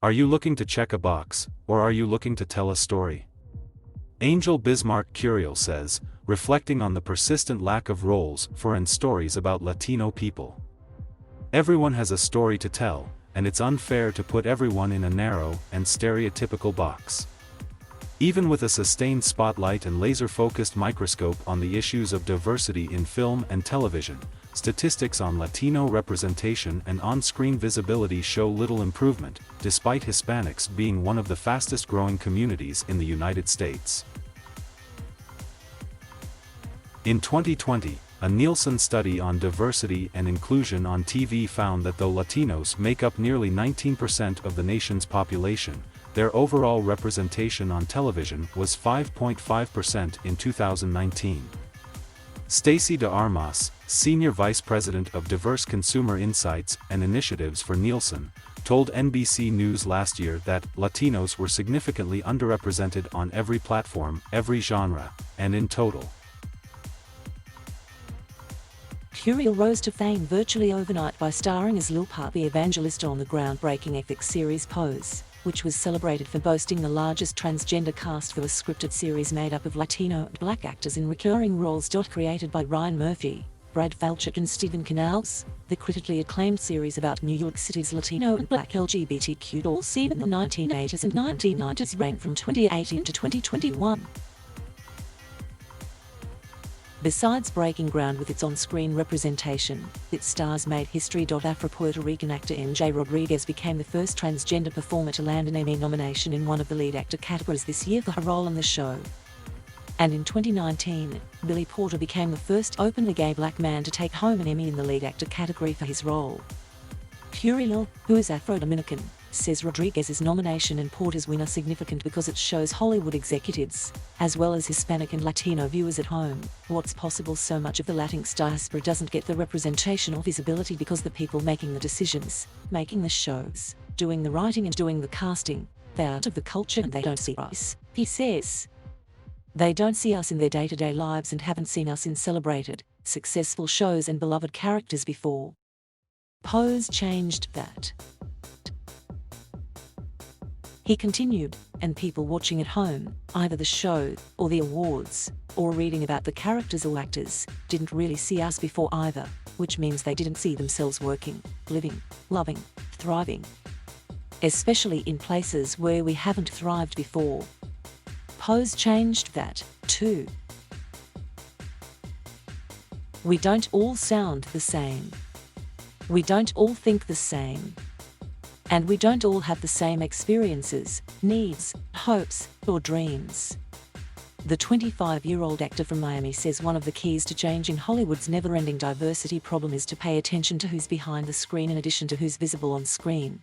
Are you looking to check a box, or are you looking to tell a story? Angel Bismark Curiel says, reflecting on the persistent lack of roles for and stories about Latino people. Everyone has a story to tell, and it's unfair to put everyone in a narrow and stereotypical box. Even with a sustained spotlight and laser-focused microscope on the issues of diversity in film and television, statistics on Latino representation and on-screen visibility show little improvement, despite Hispanics being one of the fastest-growing communities in the United States. In 2020, a Nielsen study on diversity and inclusion on TV found that though Latinos make up nearly 19% of the nation's population, their overall representation on television was 5.5% in 2019. Stacey de Armas, Senior Vice President of Diverse Consumer Insights and Initiatives for Nielsen, told NBC News last year that Latinos were significantly underrepresented on every platform, every genre, and in total. Curiel rose to fame virtually overnight by starring as Lil Papi Evangelista on the groundbreaking FX series Pose, which was celebrated for boasting the largest transgender cast for a scripted series made up of Latino and Black actors in recurring roles. Created by Ryan Murphy, Brad Falchuk and Stephen Canals, the critically acclaimed series about New York City's Latino and Black LGBTQ dolls in the 1980s and 1990s ran from 2018 to 2021. Besides breaking ground with its on-screen representation, its stars made history. Afro-Puerto Rican actor MJ Rodriguez became the first transgender performer to land an Emmy nomination in one of the lead actor categories this year for her role on the show. And in 2019, Billy Porter became the first openly gay black man to take home an Emmy in the lead actor category for his role. Curiel, who is Afro-Dominican, says Rodriguez's nomination and Porter's win are significant because it shows Hollywood executives, as well as Hispanic and Latino viewers at home, what's possible. So much of the Latinx diaspora doesn't get the representation or visibility because the people making the decisions, making the shows, doing the writing and doing the casting, they're out of the culture and they don't see us, he says. They don't see us in their day-to-day lives and haven't seen us in celebrated, successful shows and beloved characters before. Pose changed that. He continued, and people watching at home, either the show, or the awards, or reading about the characters or actors, didn't really see us before either, which means they didn't see themselves working, living, loving, thriving. Especially in places where we haven't thrived before. Pose changed that, too. We don't all sound the same. We don't all think the same. And we don't all have the same experiences, needs, hopes, or dreams. The 25-year-old actor from Miami says one of the keys to changing Hollywood's never-ending diversity problem is to pay attention to who's behind the screen in addition to who's visible on screen.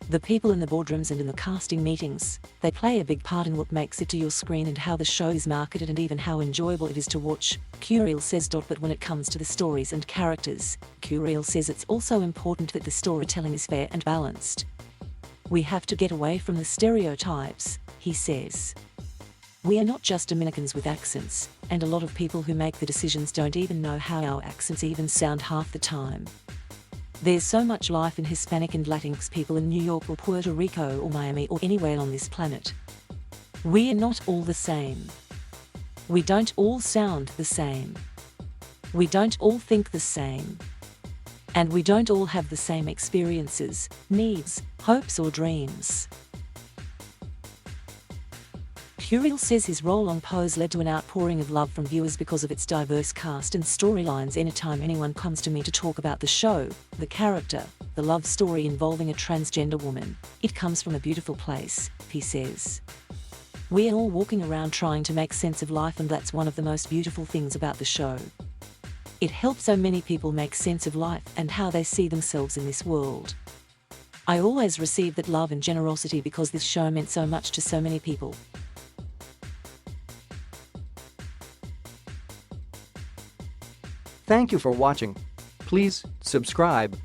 The people in the boardrooms and in the casting meetings, they play a big part in what makes it to your screen and how the show is marketed and even how enjoyable it is to watch, Curiel says. But when it comes to the stories and characters, Curiel says it's also important that the storytelling is fair and balanced. We have to get away from the stereotypes, he says. We are not just Dominicans with accents, and a lot of people who make the decisions don't even know how our accents even sound half the time. There's so much life in Hispanic and Latinx people in New York or Puerto Rico or Miami or anywhere on this planet. We are not all the same. We don't all sound the same. We don't all think the same. And we don't all have the same experiences, needs, hopes or dreams. Curiel says his role on Pose led to an outpouring of love from viewers because of its diverse cast and storylines. Anytime anyone comes to me to talk about the show, the character, the love story involving a transgender woman, it comes from a beautiful place, he says. We are all walking around trying to make sense of life, and that's one of the most beautiful things about the show. It helps so many people make sense of life and how they see themselves in this world. I always received that love and generosity because this show meant so much to so many people. Thank you for watching. Please subscribe.